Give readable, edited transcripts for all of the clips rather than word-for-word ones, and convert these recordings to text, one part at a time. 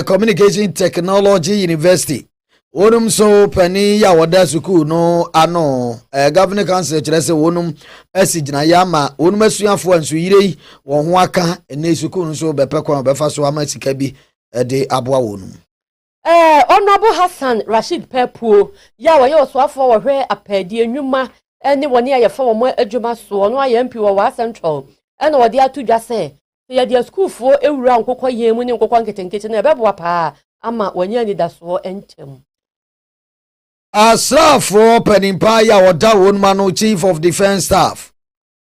Communication Technology University. Wonum so pani ya wada suku no ano governor council kyerɛ sɛ wonum asigina yama wonum asuafo anso yire wɔn ho aka ne suku no so bɛpɛ kwan bɛfa so ama sika bi de aboa wonum. Honorable Hassan Rashid Pepuo ya wɔyɛ ɔsoafo wɔhwɛ apɛdi enwuma ne wɔne ayɛfa wɔn adwuma so no ayɛ mpi wɔ Central ɛna wɔde ato dwa sɛ yɛ de schoolfo ewura nkokɔ yɛn mu ne nkokɔ nketenkete na ɛbɛboa paa ama wɔnyɛ anidasoɔ ntɛm. Asrafo penimpa ya wada wonma Chief of Defence Staff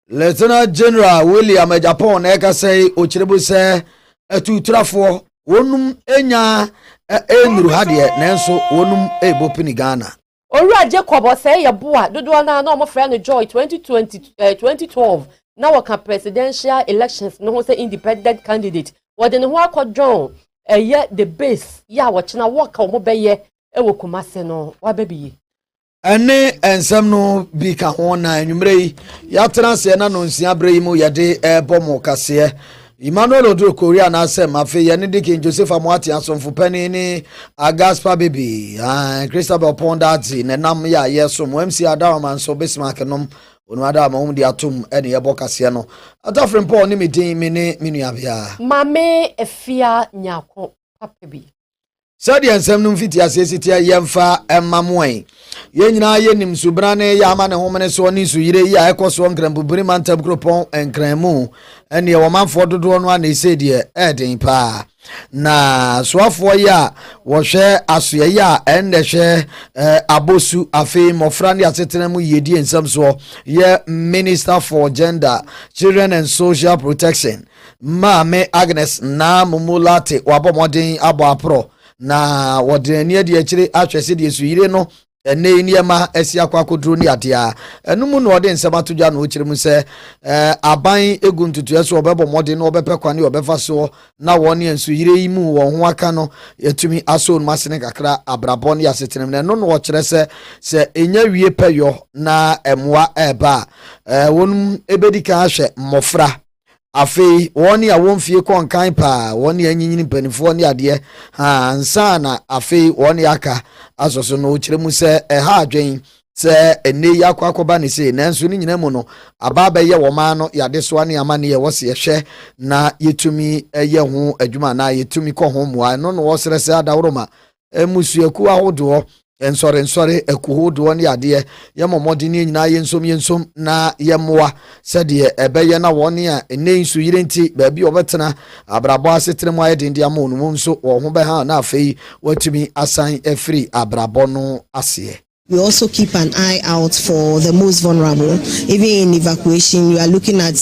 Lieutenant General William Ejapon eka say ochirebo say atutrafo wonum enya enuru hade nanso wonum ebopini Ghana. Owura Jacob say ye boa dodo na omo frɛ no Joy 2012 na waka presidential elections no ho say independent candidate wode ne ho akɔdwon the base ya wɔkyena wɔka omo bɛyɛ ewo Kumase no wababi ene ensem no bi ka ho na anwumre ya transe na no nsia bre mu yede ebomo kase Emmanuel Oduro Korea na asem afi ye ne dikin Joseph Amoati asomfo pani ni Agaspa baby Christabel Pondati ne nam ya yeso mo MC Adaman so Bismarck nom onu Adaman hom di atom ene ye bokase no atafrem Paul ni medin me ne menua bia mame efia nyako papabi Sadi ensem no mfiti asesitia yemfa emamoen ye nyina ye nim subrane ya ama ne homene so ni suyire ya ekoso nkrambubiri mantam kropon enkramu ene wo manfo dodo no ana esedie eden pa na soafo ya wo hwe asoye ya ende hwe abosu afi mofra ne atetenemu yedi ensem so ye Minister for Gender, Children and Social Protection Mame Agnes na mumulate wabomodin abo apro na wodene de akire atwese de suyire no ene niema asi akwakodro ni adea enum no de nsematodwa no okire mu se aban eguntutu eso obebo mode no obepe kwane obefa so na woni ensuyire yi mu wo ho aka no yatumi aso no masene kakra abrabon ya setenem na no wo kire se enya wie peyo na emwa eba wonum ebedika ahwe mmofra afi woni a wonfie konkan pa woni anyinyini panifo ni ade ansa na afi woni aka asoso no kiremu se ha adwen se ene yakwakoba ne se nanso ni nyina mu no ababa ye wo ma no yade so ane amane ye wose ye hwe na yetumi ye ho adwuma na yetumi kɔ ho moa no no wosere se adawroma emusuaku ahodo ensore ekuhodo ne ade ye momode ne nyina yensom na ye moa sede ebeye na woni a ene nsu yire nti ba bi obetena abrabo asetre mu ayede ndi ama onum nso wo ho be ha na afei watumi asan efri abrabo no ase. We also keep an eye out for the most vulnerable. Even in evacuation, we are looking at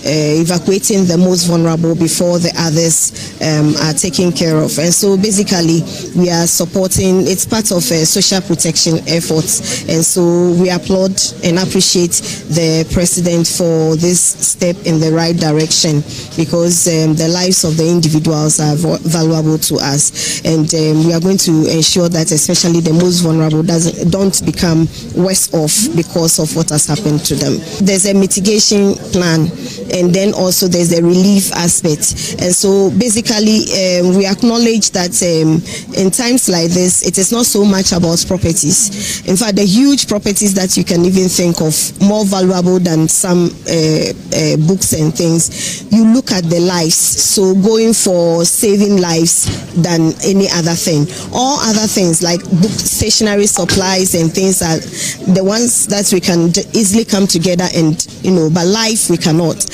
evacuating the most vulnerable before the others are taken care of. And so basically, we are supporting, it's part of social protection efforts. And so we applaud and appreciate the President for this step in the right direction, because the lives of the individuals are valuable to us. And we are going to ensure that especially the most vulnerable don't become worse off because of what has happened to them. There's a mitigation plan, and then also there's a relief aspect. And so basically we acknowledge that in times like this, it is not so much about properties. In fact, the huge properties that you can even think of, more valuable than some books and things, you look at the lives. So going for saving lives than any other thing. All other things like book, stationery supplies and things are the ones that we can easily come together and, but life we cannot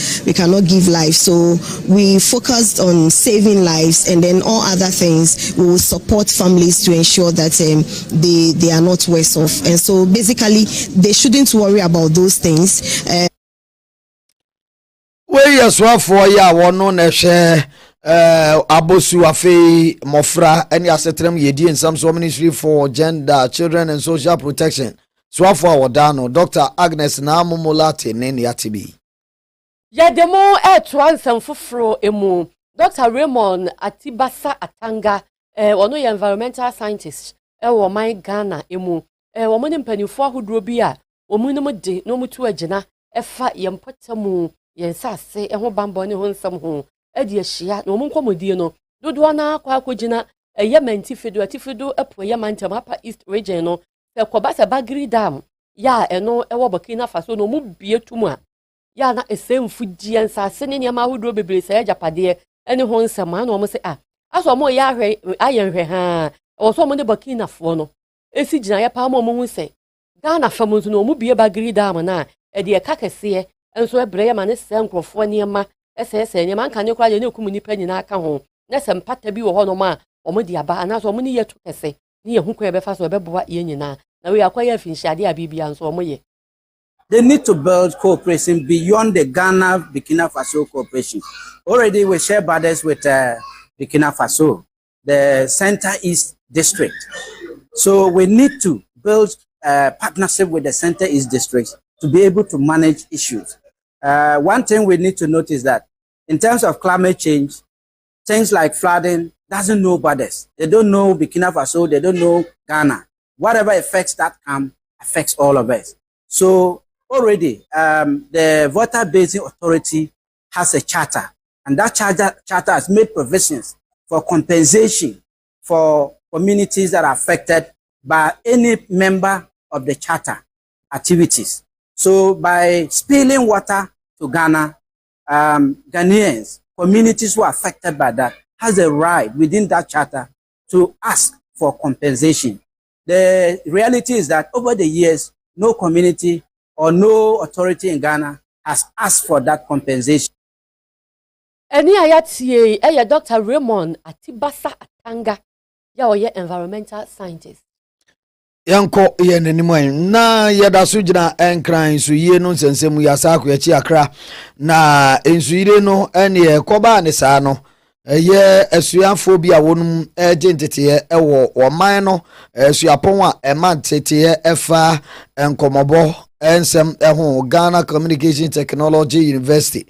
give life. So we focused on saving lives, and then all other things we will support families to ensure that they are not worse off. And so basically they shouldn't worry about those things. We yes for ya wono na hwe abosu afi mofra eni asetrem yedi in some Ministry for Gender, Children and Social Protection. So for wadano Dr. Agnes na mumulate neni atibi. Ya demo twansam foforo emu Dr. Raymond Atibasa Atanga ono ye environmental scientist wo man Ghana emu wo mo ne mpanifo ahodro bi a wo mu no de no mutu agina efa ye mpatamu ye nsase ho bambo ne ho nsam ho edi ahia no mo nkomodie no dodo na kwa kogina Yementi Fido, Tifido, Epo Yamantam, Upper East region, no, the Kobasa Bagri Dam, ya, and no, Ewa Burkina Faso, no, move beer tumor. Ya, not a same Fuji and Sassini, Yamahu, Dobe, say, Japade, any one, some man, almost say, ah, as one more yare, iron, ha, or some of the Burkina Fono. Esijina, Palmo, Moon say, Ghana Famus, no, move beer Bagri Dam, na, a dear Kakase, and so a Breman is Sam Crofonia, SS, and your man can you cry a new community penny in our home. That's some patabi or honor. Omodi aba anaso omuni ye tokese ni ye hu kwa be fa so be boa ye nyina na we akwaya finshade abibia nso omoye. They need to build cooperation beyond the Ghana Burkina Faso cooperation. Already we share borders with Burkina Faso, the Center East District. So we need to build partnership with the Center East District to be able to manage issues. One thing we need to notice that in terms of climate change, things like flooding doesn't know borders. They don't know Burkina Faso, they don't know Ghana. Whatever effects that come affects all of us. So already the Water Basin Authority has a charter, and that charter has made provisions for compensation for communities that are affected by any member of the charter activities. So by spilling water to Ghana, Ghanaians, communities who are affected by that, has a right within that charter to ask for compensation. The reality is that over the years, no community or no authority in Ghana has asked for that compensation. Eni ayatie Dr. Raymond Atibasa Atanga, ya oye environmental scientist. Yanko ye nenimwan na yeda so gina enkran so yie no nsensem ya sa akwa akra na ensuyire no ene koba ne saa no ye asuafo bi a wonum agentete ewo oman no asuapon a emantete efa enkomobo ensem eho Ghana Communication Technology University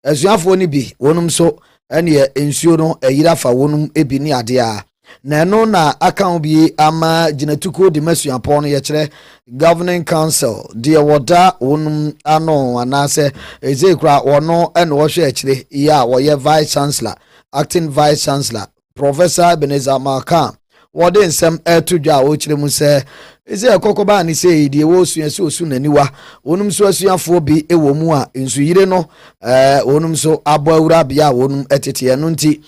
asuafo ni bi wonum so ene ensuo no eyira fa wonum ebi ni ade a na no na account bi ama ginatuko de masuapon no ye kire Governing Council de woda wonum ano anase ezekura wono ene wo hwe akire ya wo ye Vice Chancellor Acting Vice Chancellor Professor Ebenezer Markham wode nsem etudwa o kire mu se eze ekokoba ni se die wo suase osu naniwa wonum so asuafo bi ewo mu a nsuyire no wonum so abawura bia wonum etete no nti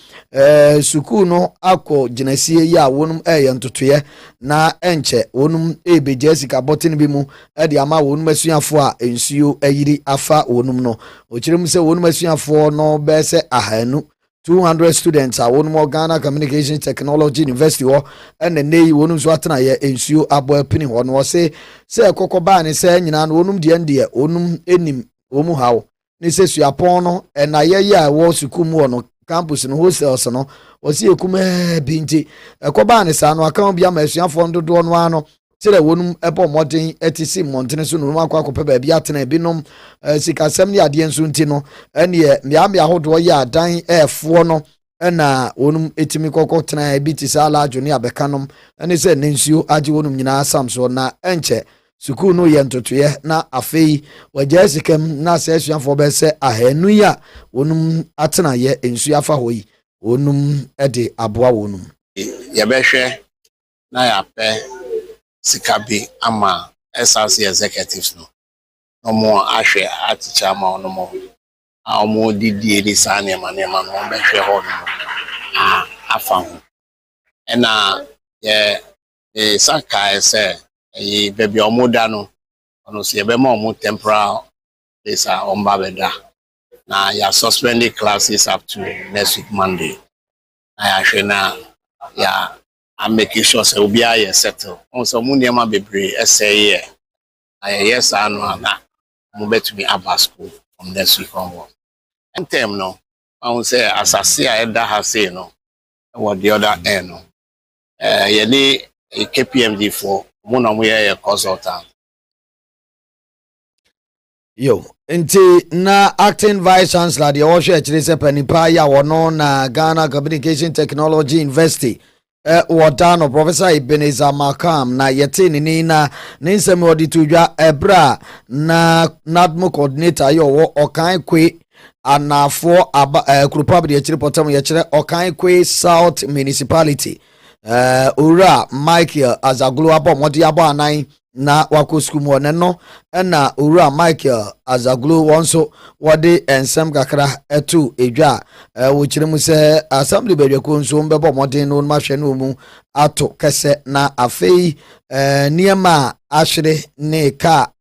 suku no akọ ginasie ya wonum ntotoye na enche wonum ebeje sika botin bi mu de ama wonum asuafo a nsuo ayiri afa wonum no o kire mu se wonum asuafo no be se ahanu 200 students are one more Ghana Communication Technology University or and the nay wonum so atena ye ensuo abo apini ho no say kokoba ni say nyina no wonum de ande onum enim omu hawo ni se suapon no na ye ya wo sukum wo no campus no hostels no o si ekuma binti koba ni sa no aka bia ma suafo ndodo no ano sire wonum ebo modern etisi montene so no akwa akopɛ ba bia atena binom sikasɛm ne ade nso nti no ene mia hodo ya adan efo no na wonum etimi kokko tena bi ti sala adwone abekanom ene sɛ nensuo age wonum nyina samso na enche sukuu no ye ntotoye na afei wagya sikam na sɛ asuafo bɛ sɛ ahanu ya wonum atena ye ensuo afa hoyi wonum de aboa wonum ye bɛhwɛ na ya pɛ sikabi ama SRC executives no mo ahwe aticha ma ono mo mo didie ni sane ma ne ma no behwe ho no afa ho ena ye saka ese yi bebi omoda no ono se be ma omo temporal place a omba beda na ya suspend classes up to next week Monday na ya hwe na ya I'm making sure so be a settle. On some munema bebre essay yes I know na mo bet me aba school from next week onward. And term no I will say as I see I have say no what the other end no ye ni KPMG for mo na mo ye consultant. Yo nti na acting vice chancellor de wo hwe akire se panipa ya wono na Ghana Communication Technology University Wadano Professor Ebenezer Markham na yete ni na nsem odi tudwa ebra na NADMO coordinator yo wo okan kwe anafo aba kuropa de chire potam ye chire Okankwe South Municipality ora Michael Azaglo abo mode abo anan na wako school mo no na ora Michael Azaglo wonso wode ensem kakra etu edwa wo chire mu se assembly bedwako nso mbebo mode no ma hwe no mu ato kese na afei niema ahwere ne ka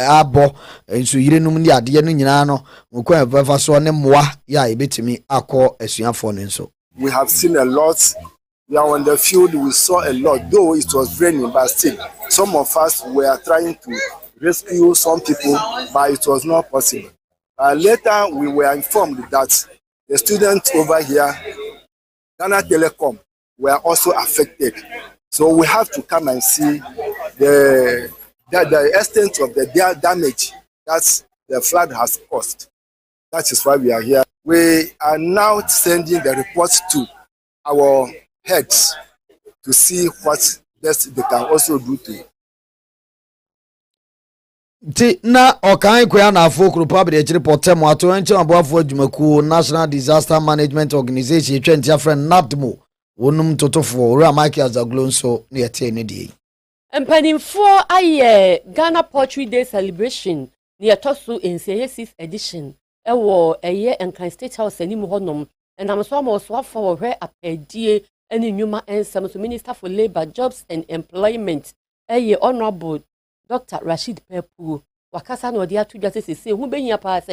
abo nso yire num ne ade no nyina no mukwa befa so ne moa ya ebetimi akọ asuafo ne nso. We have seen a lot. We are on the field, we saw a lot, though it was raining, but still, some of us were trying to rescue some people, but it was not possible. Later, we were informed that the students over here, Ghana Telecom, were also affected. So we have to come and see the extent of the damage that the flood has caused. That is why we are here. We are now sending the reports to our heads to see what best they can also do to. Na Okankwe anafo kuropa de chire potem ato enche aboafo adwumaku National Disaster Management Organization etwentia friend NAPDMO wonum totofo ora Michael Azaglo nso ne yete ne die. Empanimfo aye Ghana Poetry Day celebration ne etoso ensiye 6th edition ewo eye Nkran State House ani mu honom enamso amoso afo wo hwe apedie any Numa Ensem, so Minister for Labor, Jobs and Employment, Honorable Dr. Rashid Pepu, Wakasa no dia to just say, who be here pass,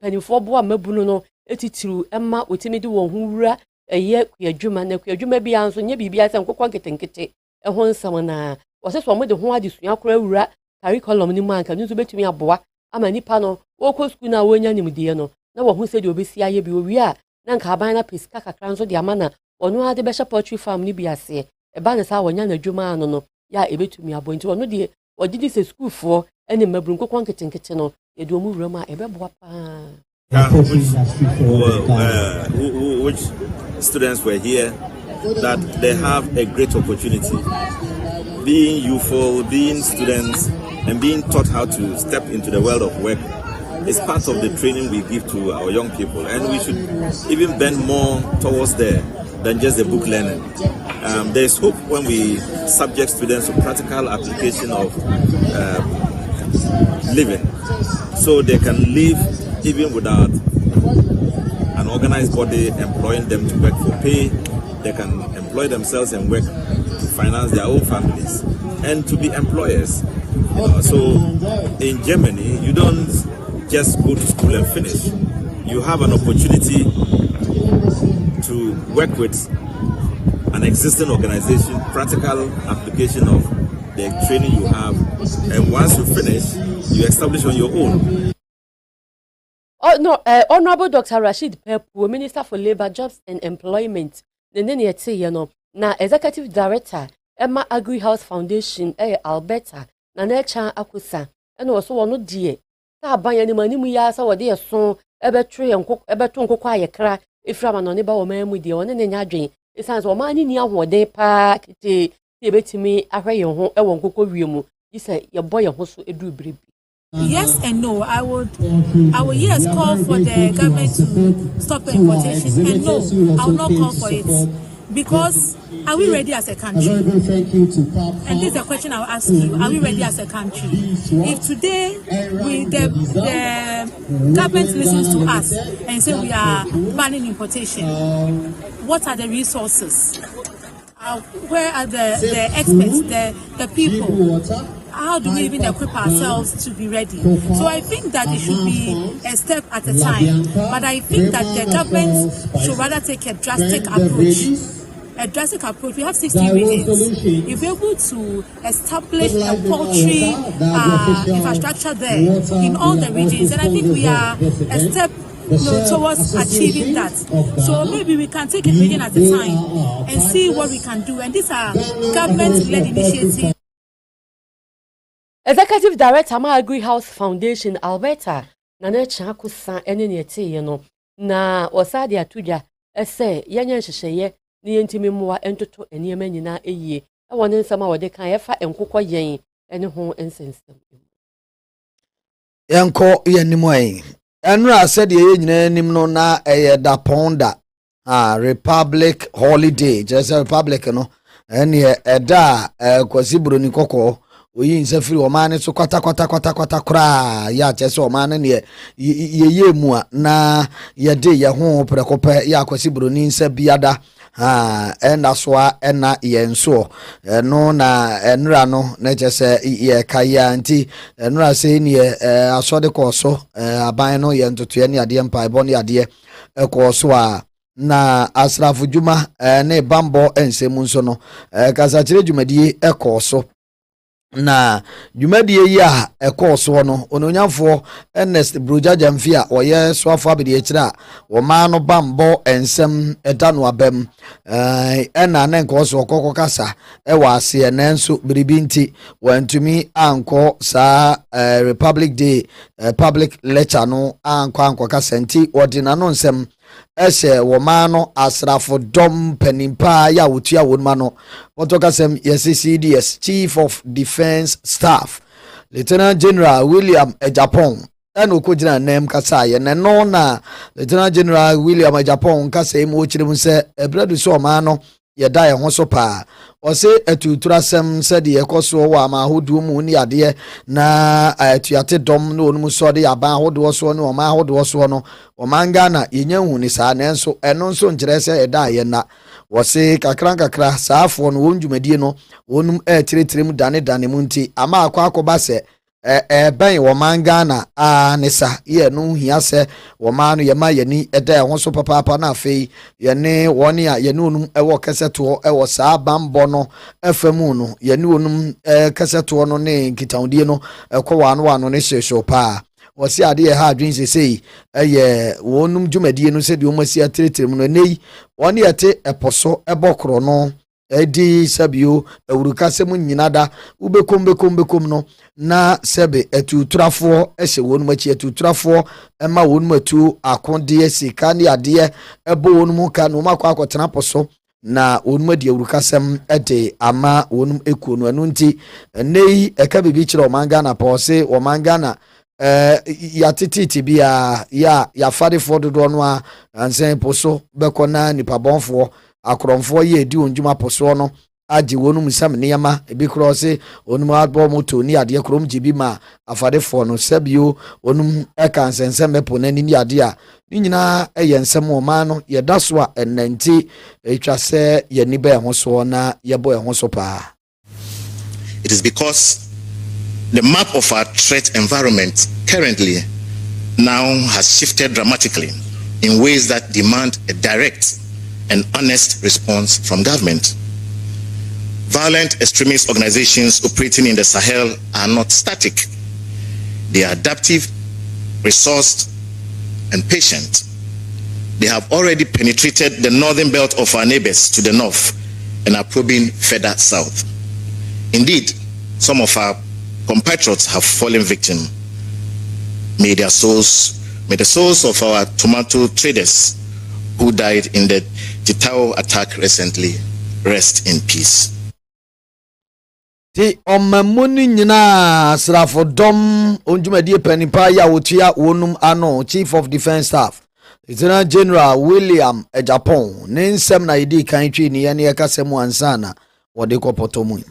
penny for boa mebuno, etitru, Emma, utimidu won hura, a year queer Juma, ne queer Juma be answer, ye be as and coquette, a hon samana, was this one with the one this yakura, curriculum ni man can use to me a boa, a many panel, or coskuna when yanimidiano, no one who said you'll be CIA be we are, Nankabana Piscaka crowns of the amana. Ono ade be poetry farm ni biase e ba ne sa wonya na dwuma ano no ya ebetumi abonti ono de odidi se school for ene mabru nkokon ketenkete no ye do mu wura ma e be boa pa. Which students were here that they have a great opportunity being youthful, being students and being taught how to step into the world of work. It's part of the training we give to our young people, and we should even bend more towards there than just the book learning. There is hope when we subject students to practical application of living, so they can live even without an organized body employing them to work for pay. They can employ themselves and work to finance their own families and to be employers. So in Germany, you don't just go to school and finish. You have an opportunity to work with an existing organization, practical application of the training you have, and once you finish, you establish on your own. Oh no, Honorable Dr. Rashid Pepu, Minister for Labor, Jobs and Employment, na Executive Director, Emma Agri House Foundation, Alberta, na Necha Akusa, and also one dear. Tabanya ni mani mu ya sa wode so ebetre enkok ebeto nkokwa ayekra eframa no ne ba wo mamu die one ne nya adwen esan so mani ni ahoden pa kete ebetimi ahwe ye ho ewo nkokwa wiemu yise ye boy ye ho so edu brebi. Yes and no. I would yes call for the government to stop importation, and no, I will not call for it, because are we ready as a country? And this is a question I will ask you. Are we ready as a country? If today the government listens to us and say we are banning importation, what are the resources? Where are the experts, the people? How do we even equip ourselves to be ready? So I think that it should be a step at a time. But I think that the government should rather take a drastic approach. We have 60 regions. If we're able to establish a poultry infrastructure there in all the regions, then I think we are a step towards achieving that. So maybe we can take it region at a time and see what we can do. And these are government-led initiatives. Executive Director Agri House Foundation, Alberta, na Necha Akusa ene ne tie no na osade atuja ese yenye nhyehyeye ne yentimi moa entoto eniema nyina eyie e wone nsama wode kan yefa enkokɔ yen ene ho ensensem yanko yanimo ayi enra said ye nyina nim no na da ponda Republic holiday just Republic no ene eda kwasi broni kokko oyi nsafiri o ma ne so kwata kra ya chese o ma ne ye mu a na ye de ye ho prekope ya kwasi broni nsa biada enda soa ena yenso no na enra no na chese ye kaya nti enra se ni asode koso aban no ye ntoto ye ne ade mpa ebo ne ade koso a na asrafu juma ne bambo ensemu nso no kasa kire jumadie ekoso na jumadie yi a ekoso no ononyafo Ernest Brojaja Mfia oye soafo abede kira wo ma no bambo ensem edano abem ena na nkoso kokko kasa wa ase nenso biribi nti wantumi anko sa Republic Day public lecture no anko kasa nti odina no nsem ese wo ma no asrafo dom panimpa ya wotua wonma no wotokasem CDS Chief of Defense Staff Lieutenant General William Ejapong eno kojina nem kasa ye ne no na Lieutenant General William Ejapong kasa im wo kirem se ebradu so ma no ye da ye ho so pa o se atuturasem se de ye koso wa ma hodu mu ni ade na atuate dom no onum so de aba hodo so no ma hodo so no o manga na yenyahu ni sa nenso eno nso nkire se eda ye na wo se kakra saafo no wonjumadie no onum tiretirem dane mu nti ama akwa se ben wo manga na nisa ye no hia se wo ma no ye ma ye ni eda ho so papa na afei ye ne woni a ye ne onum ewo kaseto ewo saa bambo no efemu no ye ne onum kaseto no ne nkitaudie no ekwa wano ne hyehyo pa wasi ade ye ha adwin sesei ye wonum dwumadie no se de o masi atereterem no nei woni yete eposo ebokro no edi sabio ewurukasem nyinada ubekom no na sebe etuturafo ehye wonum achi etuturafo ema wonum atu akonde sika ne ade ebo wonum ka no makwa akotena poso na wonum ade ewurukasem ede ama wonum ekuno anu nti nei eka bibi kire o manga na pose o manga na ya tititi bia ya fade fodo no a ansen poso bekona nipa bonfo akromfo ye di onjuma poso no agi wonum sam niyama ebi krose onum abo moto ni ade krom jibi ma afade fo no sabio onum ekansensem mepo nani ni ade a ni nyina eyensem o ma no ye daso a enanti etwase ye ni ba ho so na ye bo ho so pa. It is because the map of our threat environment currently now has shifted dramatically in ways that demand a direct and honest response from government. Violent extremist organizations operating in the Sahel are not static. They are adaptive, resourced, and patient. They have already penetrated the northern belt of our neighbors to the north and are probing further south. Indeed, some of our compatriots have fallen victim. May the souls of our tomato traders who died in the Titao attack recently rest in peace. Ti omamuni nyina srafo dom onjumadie panipa ya wotua wonum ano Chief of Defense Staff Lieutenant General William Ejapong ne nsem na yedi kan twi ne ye kasemu ansana wode kopotomu.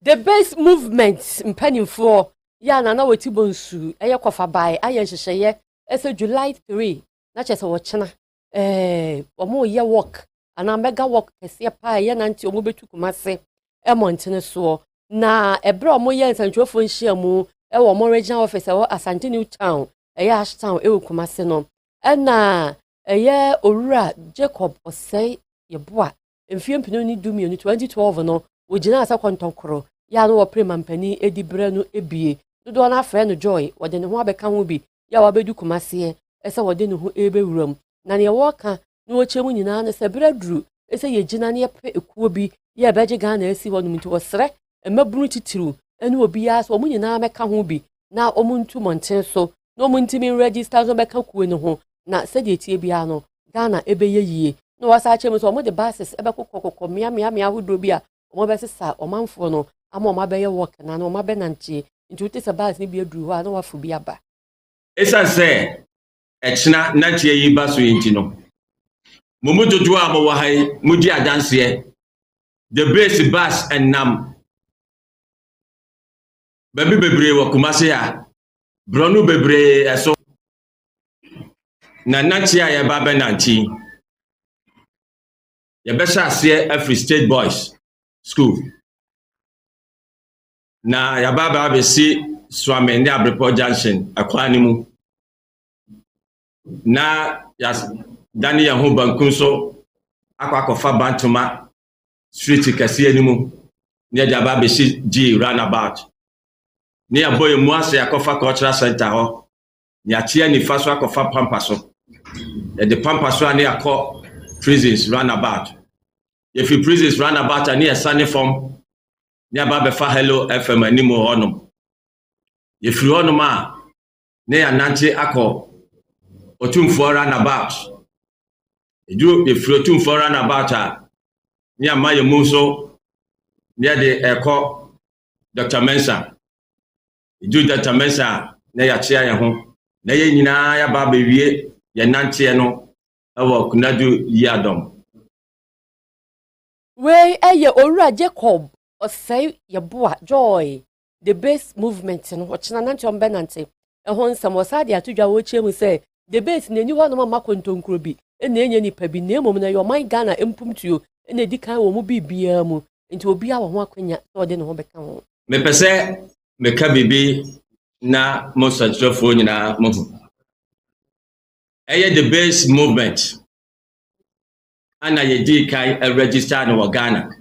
The base movement mpanimfo ya na wetibonsu eye kofa bai aye hyehyeye ese July 3 na chese wo chena omo ye work ana mega work kese pa ye na nti omo betu kumase emontene so na ebre omo ye nsantwofo nhia mu ewo omo regional office ewo Asante New Town eye Ashtown ewo kumase no na eye Owura Jacob Osei yeboa mfie mpino ni 2012 no wojina asa kwantonkoro ya no prema mpani edibre no ebie dodo na afre no Joy wode ne ho abeka ho bi ya wabedu kumase ese wode ne ho ebewuram na ne woka no wochemu nyina na se braduru ese yegina ne yepe ekuo bi ya beje Ghana esi wonu nti wosre emabunu titiru ene obi ya so omu nyina meka ho bi na omuntu monten so no omuntimi register so beka kuwe ne ho na se de tie bia no Ghana ebeye yie no wasa achemu so omu de basis ebekokokoko mia hodo bi a omo besesa omanfo no ama omo abeye work na no omo abenantie nti wote se basis ni bi aduru ho a no wafu bi aba esa se echna nantie yi ba so yinti no momudodo a mo wa hai mudi adanse the base bus and nam baby bebre wa kumase a bronu bebre eso na nantie a ye ba be nanti ye be sha ase Free State Boys School na ya ba be si Swame ndi Abrepo Junction akwani mu na ya dani ya ho bankun so akwakofa bantuma street kase animu ne ja ba be si G roundabout ne ya boy mu ase akofa cultural center ho ne ya tie ni faso akofa pampaso the pampaso ani akọ prisons roundabout if you prisons roundabout ani ya sane form ne ba be fa Hello FM animu honum if you honum a ne ya nante akọ otumfo roundabout edu if you otumfo roundabout a ni amaye mu so ne de eko Dr. Mensa edu Dr. Mensa na ya chia ya ho na ye nyina ya ba bewie ye nante no ewo kunadu yadom we eye Owura Jacob osei ye boa joy the base movement no ochina nante ombenante ehon samosade atudwa wo chemu say the base na ni ho no makontonkro bi na enye nipa bi na emom na yo man Ghana empumtuo na edikan wo mu bibia mu nti obi a wo ho akwanya so de ne ho beka ho me pese me ka bibi na mo santrofo nyina mo eye the base movement ana ye di kai register no Ghana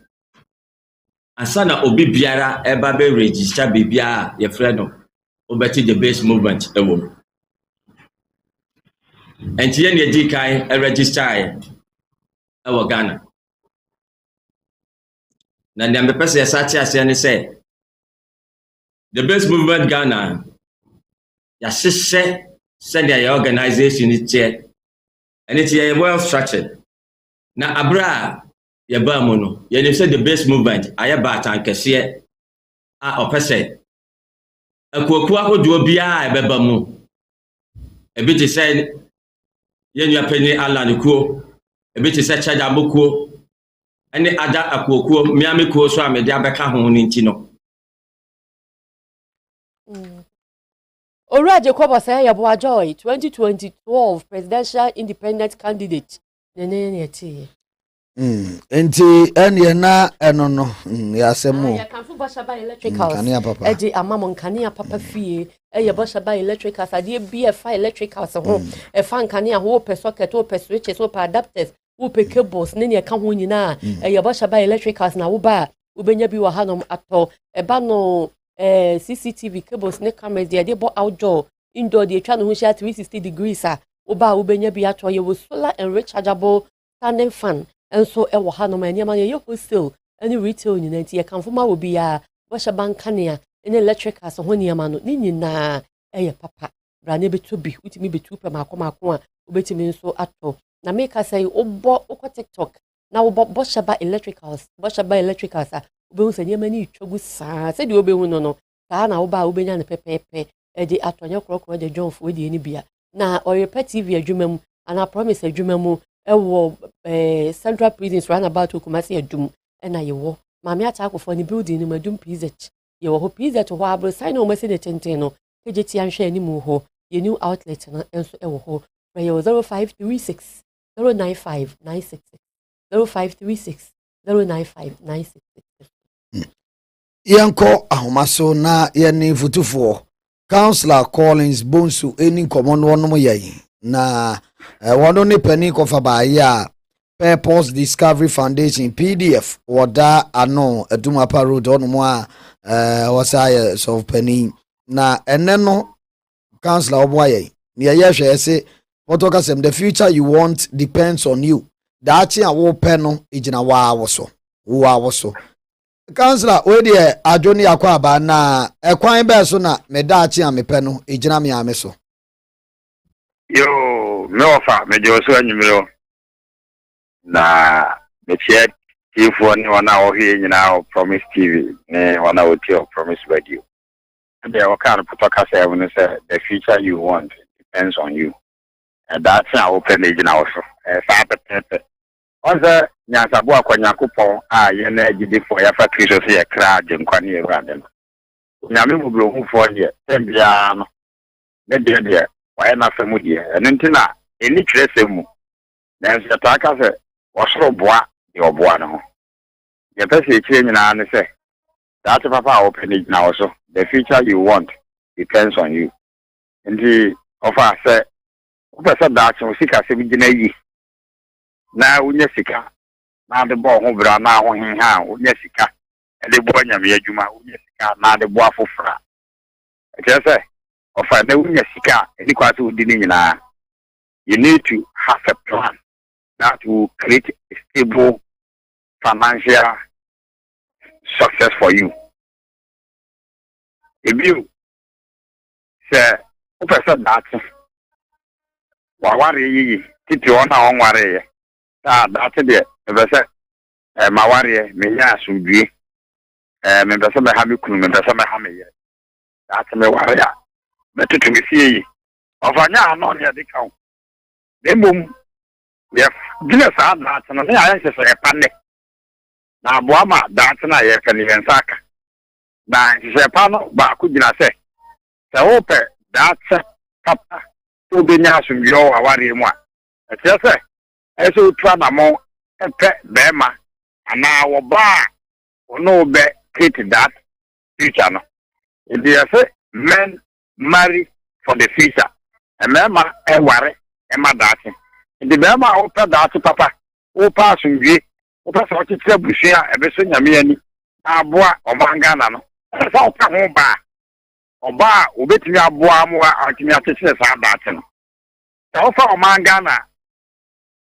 asana obi biara eba be register bibia ye frɛ no obeti the base movement ewo enti ye ne di kai register ewo Ghana na ndambe pese yasati ase ne say the base movement Ghana ya sese send your organization it and it's well structured na abra ya ba mu no ye ne say the base movement ayaba atankese a opese akuaku ahodo bia ebeba mu ebi te say ye nua pani Alan kuo ebi te say charge abokuo ene ada akuokuo miame kuo so amede abeka ho ni nti no Owura Jacob osei ye boa joy 2012 presidential independent candidate ne eti enti ene na eno no ya semu ya kanfu Boshaba Electricals edi amamon kania papa fie eye Boshaba Electricals ade bi fa electricals ho e fa nkania ho pe socket ho pe switches ho pe adapters ho pe cables ne ka ho nyina eye Boshaba Electricals na wo ba ubenya bi wa hanom ato e ba no CCTV cables ne cameras dey bo outdoor indoor dey try no ho share 360 degrees wo ba ubenya bi ato ye wo solar and rechargeable standing fan enso e wo hanom eniama ye wholesale any retail nyina nti ye kanfoma wo bia Boshaba nkania ene electricals ho niama no ni nyina eye papa brane betubi utimi betupa makoma a obetimi nso ato na make say obo okọ TikTok na obo Boshaba Electricals obehu se niama ni twagu saa se de obehu no saa na oba obenya ne pepepe e de atonya krokro de John fo de ni bia na Oyepa TV adwumam ana promise adwumam e wo Central Prisons roundabout Kumasi adum e na ye wo maame atakofo ni building ni madum PZ ye wo ho PZ ho abro sign no message de tenten no kejeti anhwe ani mu ho ye new outlet na enso e wo ho ye 0536 095 966 0536 095 966 Yanko ahomaso na yeni futufo Councillor Collins Bonsu eni komono no yai na wono ne pani kofa ba ya Purpose Discovery Foundation PDF woda ano Adumapa Road ono mo a wasaya so pani na ene no Councillor oboye ne yehwe se potokasem the future you want depends on you daachi a wo pe no ejina wa awoso Councillor we dey adwoni akwa aba na ekwan be so na me daachi a me pe no ejina me ame so yo me ofa me je so anyimiro na me tie tifo ni wana o hie nyina Promise TV ne wana o tie Promise Radio and they all kind of potokasem no say the future you want depends on you that's how open age now so saa Oza nyasabu akwanyankopon a ye na agide for ya factory so se ye kra genkwane ye rade no nyame mubro hufo ye tembia no ne de wa na famu de eno ntina eni twresem mu na nso ta aka se osoro boa de oboa no ho ye pese kire nyina ne se that papa open it now so the future you want depends on you ndi ofa se opese da che sika se bi gina yi na unye sika na de bo ho bra na ho henha unye sika e de bo nyame adwuma unye sika na de bo afofra e say ofa na unye sika e di kwase udi ni nyina you need to have a plan that will create a stable financial success for you. If you say person that wa yi titi ona on ware that de be say ma ware me ya asudue me be say me ha me kunu me be say me ha me ye that me ware ya me tutu me fie yi ofanya no ne de kan dembom ye gina sa that no ne ayan se se panne na boa ma that na ye kan yen saka na se pa no ba ku gina se ope that papa to be nya asudue wa ware mu a e say eso twa na mo epe bema ana wo ba ono be create that future no if they say men marry for the future and mema e ware e ma that the bema ope that papa o pass nwie o pass o tire busia e be so nyame ani aboa omanga na no so o ka ho ba oba obetimi aboa mo akimi atese sa that no so fa omanga na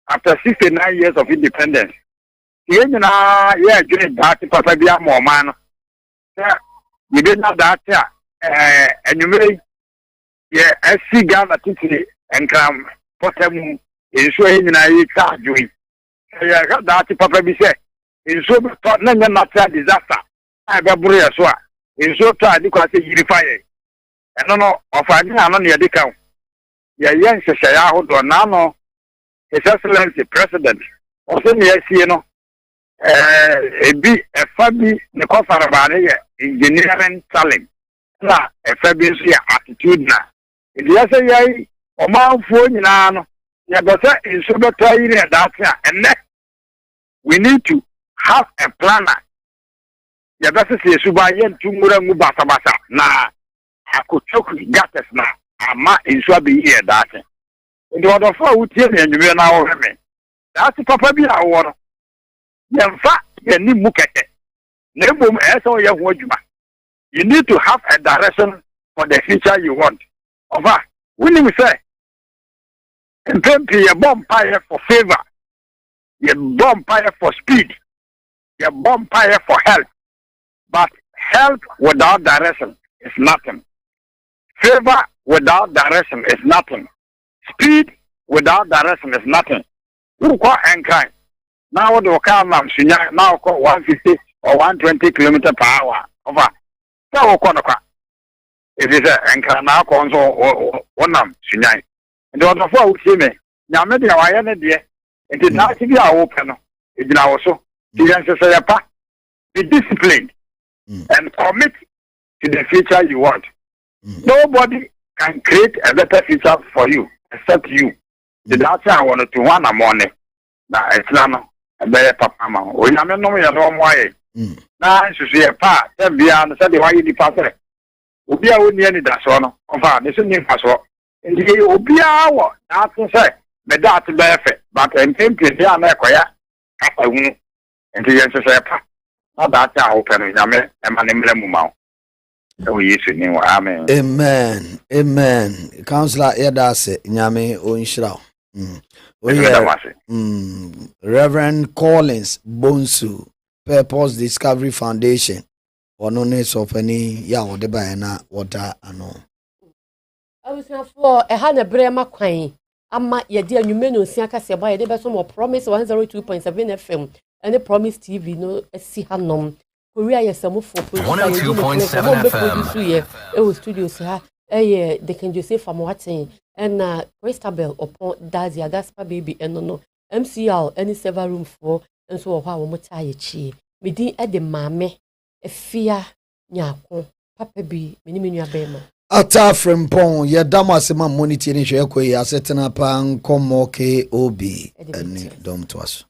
after 69 years of independence, you know, yeah, during that, Papa Bia Morman, you did not that, and you may, yeah, I see Ghana Titi and come, put them in showing in a car doing. I got that, Papa Bia said, in so not disaster. I got Buria Swa, in so time, because they unify it. And no, of I didn't know the account. Yeah, yes, I hold on now. His Excellency President, also near Sieno, a Fabi, the Kofarabane, engineering talent, a Fabi's attitude now. If you say, or my phone, you got in Sugar that, and we need to have a planner. You got to say, Subayan, Tumura Mubasabasa, now, I could choke gatas now, I'm not in Swabi here that. In order for you to be now, that's the papa be our water. In fact, you need Mukete. Nebum as all your wojuma. You need to have a direction for the future you want. Over, when you say, and then be a bomb fire for favor, your bomb fire for speed, your bomb fire for health. But health without direction is nothing. Favor without direction is nothing. Speed without direction is nothing. You call and kind. Now the car now call 150 or 120 kilometers per hour. Over. So it is a anchor now console one Sunyai. And the other four would see me. Now maybe I am a dear. It is not to be open. It is also the answer say be disciplined and commit to the future you want. Nobody can create a better future for you. Except you. The doctor I wanted to one morning. Now it's not a better papa. When I'm no way. Now I should see a part. Then beyond the why you depart. Ubia wouldn't any that's one. Of our listening password. And the Ubia, that's to say, the doctor benefit, but I'm thinking they are not quite. And the answer say, not that I open with Yame and my name Lemumau. Amen. Amen. Amen. Councillor Edase Nyame Onshira. Reverend Collins Bonsu, Purpose Discovery Foundation. Onones of any ya odeba na water ano. I was for a Hannah Brema Quine. Ama ye dear you men siaka se by the best more promise 102.7 FM and the promise TV no see hanom. Korea yes some for 102.7 FM. It was studios ha they can just say from watching and Christabel upon Dazia Gaspar baby and no MCL any several room for and so how we tie chi me din e de mame e fia nyako papa bi me ni menua bema ata frempon ye damo asema moniti ni hwe ekoyi asetena pa nkomo ke obi ani dom to aso